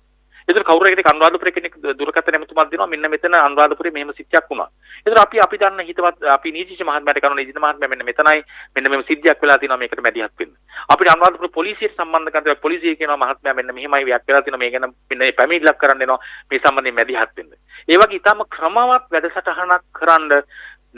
ඒතර කවුරු හරි අනුරාධපුරේ කෙනෙක් දුරකථන ඇමතුමක් දෙනවා මෙන්න මෙතන අනුරාධපුරේ මෙහෙම සිද්ධියක් වුණා. ඒතර අපි දන්න හිතවත් අපි නීතිඥ මහත්මයාට කරන නීතිඥ මහත්මයා මෙන්න මෙතනයි මෙන්න මෙහෙම සිද්ධියක් වෙලා තියෙනවා මේකට මැදිහත් වෙන්න. අපිට අනුරාධපුර පොලිසියට සම්බන්ධ කරලා පොලිසිය කියනවා මහත්මයා මෙන්න මෙහෙමයි වියක් වෙලා තියෙනවා මේ ගැන මෙන්න මේ පැමිණිල්ලක් කරන්න වෙනවා මේ සම්බන්ධයෙන් මැදිහත් වෙන්න. ඒ වගේ ඊටම ක්‍රමවත් වැඩසටහනක් කරන්න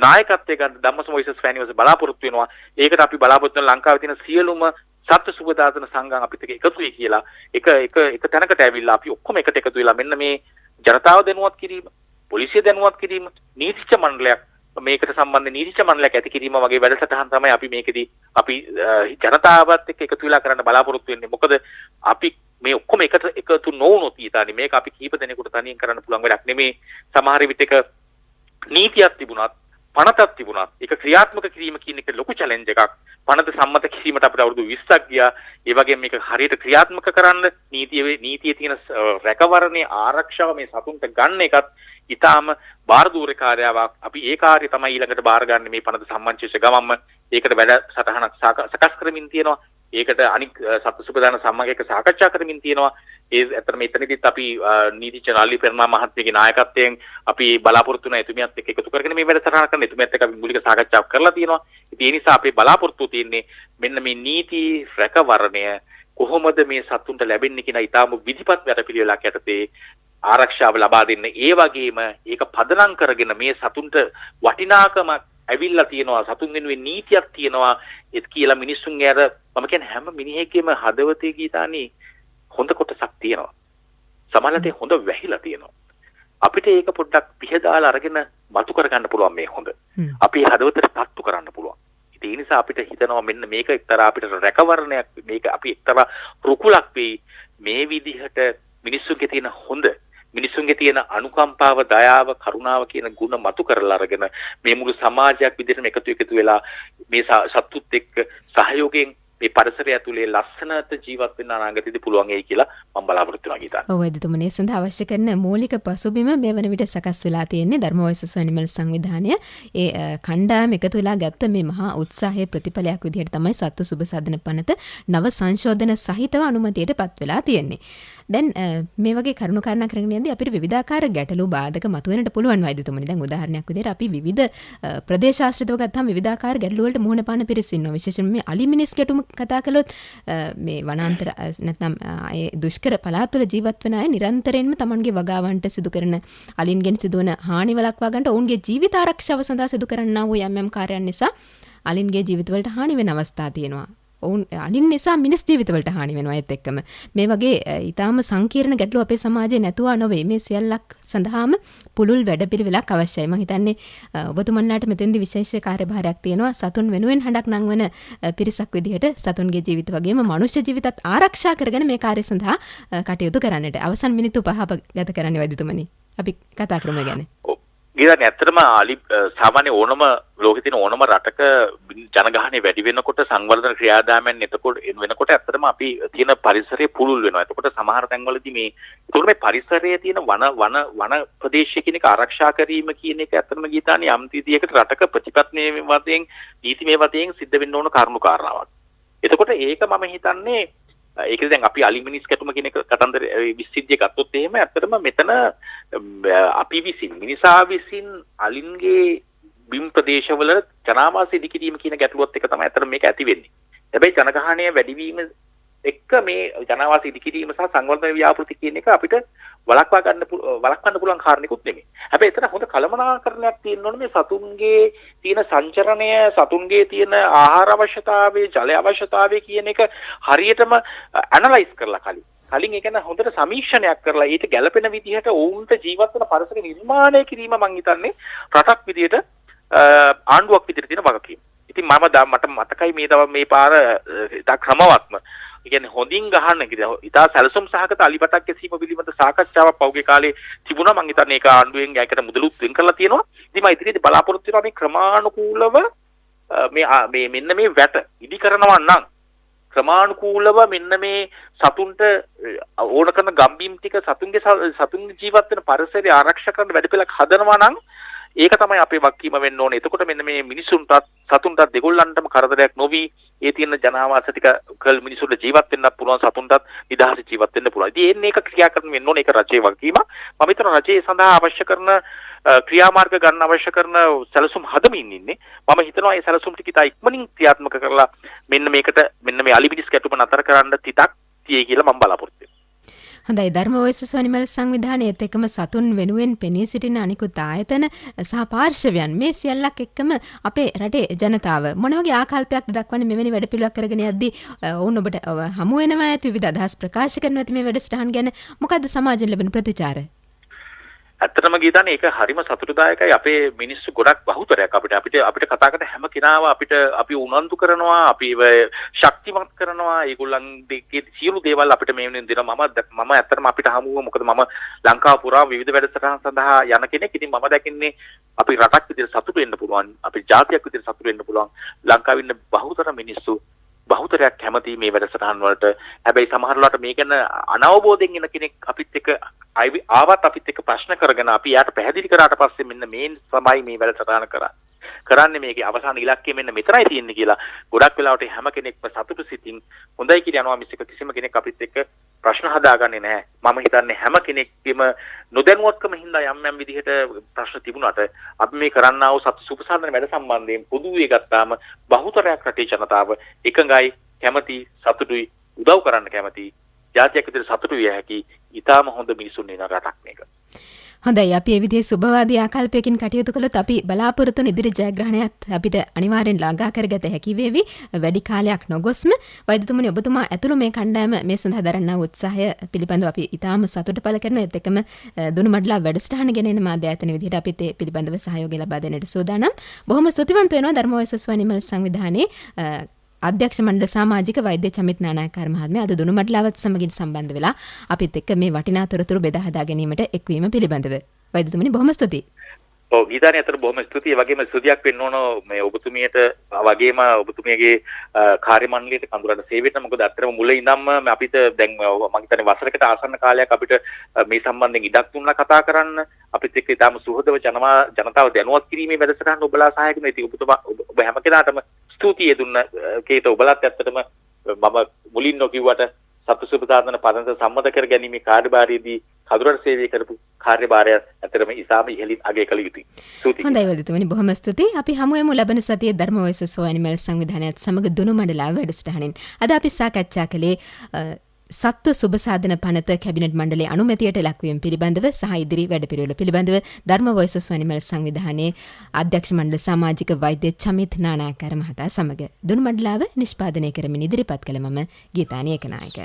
නායකත්වයේ ගන්න ධම්මස මොයිසස් ෆෑනිවස් බලාපොරොත්තු වෙනවා. ඒකට අපි බලාපොරොත්තු වෙන ලංකාවේ තියෙන සියලුම සත්‍ය සුබදාසන සංඝම් අපිට එකතු වෙයි කියලා එක තැනකට ඇවිල්ලා අපි ඔක්කොම එකට එකතු වෙලා මෙන්න මේ ජනතාව දැනුවත් කිරීම, පොලිසිය දැනුවත් කිරීම, නීතිඥ මණ්ඩලයක් මේකට සම්බන්ධ නීතිඥ මණ්ඩලයක් ඇති කිරීම වගේ වැඩසටහන් තමයි අපි මේකෙදී අපි ජනතාවත් එක්ක එකතු වෙලා කරන්න බලාපොරොත්තු වෙන්නේ. මොකද අපි මේ ඔක්කොම එකතු නොවුනොත් ඊටානි මේක අපි කීප දෙනෙකුට තනියෙන් කරන්න පුළුවන් වැඩක් නෙමේ. සමහර විටක නීතියක් තිබුණත් පනතක් තිබුණත් ඒක ක්‍රියාත්මක කිරීම කියන එක ලොකු චැලෙන්ජ් එකක්. පනත සම්මත කිරීමට අපිට අවුරුදු 20ක් ගියා. ඒ වගේම මේක හරියට ක්‍රියාත්මක කරන්න නීතියේ තියෙන රැකවරණයේ ආරක්ෂාව මේ සතුන්ට ගන්න එකත් ඊටාම බාරදූර කාර්යාවක්. අපි ඒ කාර්යය තමයි ඊළඟට බාර ගන්න මේ පනත සම්මන්ත්‍රණය ගමම්ම ඒකට වැඩ සටහනක් සකස් කරමින් තියෙනවා. ඒකට අනික් සත්‍ය සුබදාන සම්මගයක සාකච්ඡා කරමින් තියෙනවා. ඒ අතර මෙතනදිත් අපි නීතිඥ රාලි පෙරණා මහත්මියගේ නායකත්වයෙන් අපි බලාපොරොත්තු වෙන එතුමියත් එක්ක එකතු කරගෙන මේ වැඩසටහන කරන එතුමියත් එක්ක අපි මූලික සාකච්ඡාවක් කරලා තියෙනවා. ඉතින් ඒ නිසා අපේ බලාපොරොත්තු තියෙන්නේ මෙන්න මේ නීති රැකවරණය කොහොමද මේ සතුන්ට ලැබෙන්නේ කියන ඊටාම විධිපත් වැඩපිළිවෙලක් යටතේ ආරක්ෂාව ලබා දෙන්න. ඒ වගේම ඒක පදනම් කරගෙන මේ සතුන්ට වටිනාකමක් ඇවිල්ලා තියෙනවා, සතුන් වෙනුවෙන් නීතියක් තියෙනවා ඒත් කියලා මිනිස්සුන්ගේ අර මම කියන්නේ හැම මිනිහෙකේම හදවතේ ගීතානේ හොඳ කොටසක් තියෙනවා. සමහරවිට හොඳ වැහිලා තියෙනවා. අපිට ඒක පොඩ්ඩක් පිහදාලා අරගෙන මතු කරගන්න පුළුවන් මේ හොඳ. අපි හදවතට තට්ටු කරන්න පුළුවන්. ඒ නිසා අපිට හිතනවා මෙන්න මේක එක්තරා අපිට රැකවරණයක්, මේක අපි එක්තරා රුකුලක් වෙයි මේ විදිහට මිනිස්සුන්ගේ තියෙන හොඳ, මිනිස්සුන්ගේ තියෙන අනුකම්පාව, දයාව, කරුණාව කියන ගුණ මතු කරලා අරගෙන මේ මුළු සමාජයක් විදිහටම එකතු වෙලා මේ සතුත් එක්ක සහයෝගයෙන් මේ පරිසරය ඇතුලේ ලස්සනට ජීවත් වෙන්න අනාගතයේදී පුළුවන් වෙයි කියලා මම බලාපොරොත්තු වෙනවා ගීතා. ඔව් එදිතුමනේ සඳහා අවශ්‍ය කරන මූලික පසුබිම මේ වන විට සකස් වෙලා තියෙන්නේ ධර්ම වොයිසස් ඇනිමල් සංවිධානය. ඒ කණ්ඩායම එකතු වෙලා ගත්ත මේ මහා උත්සාහයේ ප්‍රතිඵලයක් විදිහට තමයි සත්තු සුබ සදන පනත නව සංශෝධන සහිතව අනුමැතියටපත් වෙලා තියෙන්නේ. දැන් මේ වගේ කරුණු කාරණා කරගෙන යද්දී අපිට විවිධාකාර ගැටලු බාධක මතුවෙන්නට පුළුවන් වයිදුතුමනි. දැන් උදාහරණයක් විදිහට අපි විවිධ ප්‍රදේශාශ්‍රිතව ගත්තාම විවිධාකාර ගැටලු වලට මුහුණ පාන පිරිස ඉන්නවා. විශේෂයෙන්ම මේ අලි මිනිස් ගැටුම කතා කළොත් මේ වනාන්තර නැත්නම් ඒ දුෂ්කර පළාත්වල ජීවත් වෙන අය නිරන්තරයෙන්ම තමන්ගේ වගාවන්ට සිදු කරන අලින්ගෙන් සිදුවන හානි වළක්වා ගන්නට ඔවුන්ගේ ජීවිත ආරක්ෂාව සඳහා සිදු කරන්නා වූ යම් කාර්යයන් නිසා අලින්ගේ ජීවිතවලට හානි වෙන අවස්ථා තියෙනවා. ඔවුන් අලින් නිසා මිනිස් ජීවිතවලට හානි වෙනවා ඒත් එක්කම. මේ වගේ ඊටාම සංකීර්ණ ගැටලු අපේ සමාජයේ නැතුව නොවේ. මේ සියල්ලක් සඳහාම පුළුල් වැඩපිළිවෙලක් අවශ්‍යයි. මම හිතන්නේ ඔබතුමන්ලාට මෙතෙන්දි විශේෂ කාර්යභාරයක් තියෙනවා. සතුන් වෙනුවෙන් හඬක් නංවන පිරිසක් විදිහට සතුන්ගේ ජීවිත වගේම මනුෂ්‍ය ජීවිතත් ආරක්ෂා කරගෙන මේ කාර්ය සඳහා කටයුතු කරන්නට. අවසන් මිනිත්තු 5 ගත කරන්න වදිතුමනි. අපි කතා කරමු ගැන. ගිරන් ඇත්තටම අලි සාමාන්‍ය ඕනම ලෝකේ තියෙන ඕනම රටක ජනගහනය වැඩි වෙනකොට සංවර්ධන ක්‍රියාදාමයන් වෙනකොට ඇත්තටම අපි තියෙන පරිසරය පුළුල් වෙනවා. එතකොට සමහර තැන්වලදී මේ පරිසරයේ තියෙන වන ප්‍රදේශය කියන එක ආරක්ෂා කිරීම කියන එක ඇත්තටම ගීතානේ යම් විදියකට රටක ප්‍රතිපත්තියේ වශයෙන් නීතිමය වශයෙන් සිද්ධ වෙන්න ඕන කරුණු කාරණාවක්. එතකොට ඒක මම හිතන්නේ ඒකද දැන් අපි අලි මිනිස් කැටුම කියන එක කතන්දර විශ්සිද්ධිය ගත්තොත් එහෙම ඇත්තටම මෙතන අපි මිනිසා විසින් අලින්ගේ බිම් ප්‍රදේශවල ජනාවාස ඉදිකිරීම කියන ගැටලුවත් එක තමයි ඇත්තටම මේක ඇති වෙන්නේ. හැබැයි ජනගහනය වැඩිවීම එක්ක මේ ජනාවාස ඉදිකිරීම සහ සංවර්ධන ව්‍යාපෘති කියන එක අපිට වළක්වන්න පුළුවන් කාරණේකුත් නෙමෙයි. හැබැයි එතන හොඳ කළමනාකරණයක් තියෙන්න ඕනේ මේ සතුන්ගේ තියෙන සංචරණය, සතුන්ගේ තියෙන ආහාර අවශ්‍යතාවය, ජල අවශ්‍යතාවය කියන එක හරියටම ඇනලයිස් කරලා කලින් ඒක න හොඳට සමීක්ෂණයක් කරලා ඊට ගැළපෙන විදිහට ඔවුන්ට ජීවත් වෙන පරිසර නිර්මාණය කිරීම මං හිතන්නේ රටක් විදිහට ආණ්ඩුවක් විදිහට තියෙන වගකීම. ඉතින් මට මතකයි මේ පාර ඉතා ක්‍රමවත්ම කියන්නේ හොඳින් ගහන්න ඉතා සැලසුම් සහගත අලිපටක් කැසීම පිළිබඳ සාකච්ඡාවක් පෞගේ කාලේ තිබුණා. මං හිතන්නේ ඒක ආණ්ඩුවෙන් ඒකට මුදලුත් වෙන් කරලා තියෙනවා. ඉතින් මම ඉදිරියේදී බලාපොරොත්තු වෙනවා මේ ක්‍රමානුකූලව මෙන්න මේ වැට ඉදි කරනවා නම් ක්‍රමානුකූලව මෙන්න මේ සතුන්ට ඕන කරන ගම්බිම් ටික සතුන්ගේ ජීවත් වෙන පරිසරය ආරක්ෂා කරන්න වැඩපිළිවෙලක් හදනවා නම් ඒක තමයි අපේ වගකීම වෙන්න ඕනේ. එතකොට මෙන්න මේ මිනිසුන්ටත් සතුන්ටත් දෙගොල්ලන්ටම කරදරයක් නොවි ඒ තියෙන ජනාවාස ටික කල් මිනිසුන්ට ජීවත් වෙන්නත් පුළුවන්, සතුන්ටත් නිදහසේ ජීවත් වෙන්න පුළුවන්. ඉතින් මේක ක්‍රියා කරන්න වෙන්න ඕනේ. ඒක රජයේ වගකීම. මම හිතන රජයේ සඳහා අවශ්‍ය කරන ක්‍රියාමාර්ග ගන්න අවශ්‍ය කරන සැලසුම් හදමින් ඉන්නේ. මම හිතනවා මේ සැලසුම් ටික ඉතා ඉක්මනින් ක්‍රියාත්මක කරලා මෙන්න මේ අලිපිටිස් කැටුම නතර කරන්න තිතක් තියෙයි කියලා මම බලාපොරොත්තු වෙනවා. හොඳයි ධර්ම වොයිසස් වනිමල් සංවිධානයේත් එක්කම සතුන් වෙනුවෙන් පෙනී සිටින අනිකුත් ආයතන සහ පාර්ශවයන් මේ සියල්ලක් එක්කම අපේ රටේ ජනතාව මොන වගේ ආකල්පයක් දක්වන්නේ මෙවැනි වැඩපිළිවෙලක් කරගෙන යද්දී ඔවුන් ඔබට හමු වෙනවා ඇති විවිධ අදහස් ප්‍රකාශ කරනවා ඇති මේ වැඩසටහන් ගැන මොකද්ද සමාජයෙන් ලැබෙන ප්‍රතිචාර? ඇත්තටම ගියදානේ ඒක හරිම සතුටුදායකයි. අපේ මිනිස්සු ගොඩක් බහුතරයක් අපිට කතා කරන හැම කෙනාම අපි උනන්දු කරනවා, අපිව ශක්තිමත් කරනවා. ඒගොල්ලන්ගේ සියලු දේවල් අපිට මේ වෙනින් දෙනවා. මම ඇත්තටම අපිට හමු වුණා. මොකද මම ලංකාව පුරා විවිධ වැඩසටහන් සඳහා යන කෙනෙක්. ඉතින් මම දැකින්නේ අපි රටක් විදිහට සතුටු වෙන්න පුළුවන්. අපි ජාතියක් විදිහට සතුටු වෙන්න පුළුවන්. ලංකාවේ ඉන්න බහුතර මිනිස්සු බහුතරයක් කැමති මේ වැඩසටහන් වලට. හැබැයි සමහර වෙලාවට මේ ගැන අනවබෝධයෙන් ඉන්න කෙනෙක් අපිත් එක්ක ආවත් අපිත් එක්ක ප්‍රශ්න කරගෙන අපි යාට පැහැදිලි කරාට පස්සේ මෙන්න මේ තමයි මේ වැඩසටහන කරන්නේ මේකේ අවසාන ඉලක්කය මෙන්න මෙතනයි තියෙන්නේ කියලා ගොඩක් වෙලාවට හැම කෙනෙක්ම සතුටු සිතින් හොඳයි කියලා යනවා මිසක කිසිම කෙනෙක් අපිත් එක්ක ප්‍රශ්න හදාගන්නේ නැහැ. මම හිතන්නේ හැම කෙනෙක්ගේම නොදැනුවත්කම හින්දා යම් විදිහට ප්‍රශ්න තිබුණාට අපි මේ කරන්නා වූ සත්‍ය සුපසාධන වැඩ සම්බන්ධයෙන් පොදුවේ ගත්තාම බහුතරයක් රටේ ජනතාව එකඟයි, කැමති, සතුටුයි, උදව් කරන්න කැමති, ජාතියක් විදිහට සතුටු විය හැකි ඊටාම හොඳ මිනිසුන් ඉන්න රටක් මේක. හොඳයි අපි මේ විදිහේ සුබවාදී ආකල්පයකින් කටයුතු කළොත් අපි බලාපොරොත්තු වන ඉදිරි ජයග්‍රහණයත් අපිට අනිවාර්යෙන් ළඟා කරගත හැකි වේවි. වැඩි කාලයක් නොගොස්ම වෛද්‍යතුමනි ඔබතුමා ඇතුළු මේ කණ්ඩායම මේ සඳහා දරන්නා වූ උත්සාහය පිළිබඳව අපි ඉතාම සතුට පළ කරනවා. ඒත් එක්කම දුනුමඩලා වැඩසටහන ගෙන එන මාධ්‍ය ආයතන විදිහට අපිට ඒ පිළිබඳව සහයෝගය ලබා දෙන්නට සූදානම්. බොහොම ස්තුතිවන්ත වෙනවා ධර්ම වොයිසස් වනිමල් සංවිධානයේ අධ්‍යක්ෂ මණ්ඩල සමාජික වෛද්‍ය චමිත් නානායක්කාර මහත්මයා අද දුනුමඩලාවත් සමගින් සම්බන්ධ වෙලා අපිත් එක්ක මේ වටිනා තොරතුරු බෙදා හදා ගැනීමට එක්වීම පිළිබඳව. වෛද්‍යතුමනි බොහොම ස්තුතියි. ඔව් ගීතානේ අතර බොහොම ස්තුතියි. ඒ වගේම ස්තුතියක් වෙන්න ඕන මේ ඔබතුමියට වගේම ඔබතුමියගේ කාර්ය මණ්ඩලයට කඳුරට සේවයට. මොකද අත්‍තරම මුල ඉඳන්ම අපිට දැන් මම හිතන්නේ වසරකට ආසන්න කාලයක් අපිට මේ සම්බන්ධයෙන් ඉඩක් දුන්නා කතා කරන්න. අපිත් එක්ක ඉතාම සුහදව ජනතාව දැනුවත් කිරීමේ වැඩසටහන ඔබලා සහාය කරන. ඉතින් ඔබ හැම කෙනාටම ස්තුතිය දුන්න කේත ඔබලත් ඇත්තටම මම මුලින් නොකියුවට සත්‍ය සුපසාධන පදනත සම්මත කර ගැනීම කාර්යභාරයේදී කඳුරට සේවය කරපු කාර්යභාරය ඇත්තටම ඉතාම ඉහළින් අගය කළ යුතුයි. ස්තුතියි. හොඳයි වෛද්‍යතුමනි බොහොම ස්තුතියි. අපි හමු වෙමු ලබන සතියේ ධර්ම වොයිසස් ෆෝ ඇනිමල් සංවිධානයත් සමග දුනුමඩලාව වැඩසටහනින්. අද අපි සාකච්ඡා කළේ සත්ත්ව සුබසාධන පනත කැබිනට් මණ්ඩලයේ අනුමැතියට ලක්වීම පිළිබඳව සහ ඉදිරි වැඩපිළිවෙල පිළිබඳව ධර්ම වොයිසස් ඇනිමල් සංවිධානයේ අධ්‍යක්ෂ මණ්ඩල සමාජික වෛද්‍ය චමිත් නානායක්කාර මහතා සමග දුනුමඩලාව නිෂ්පාදනය කරමින් ඉදිරිපත් කළ මම ගීතානි ඒකනායක.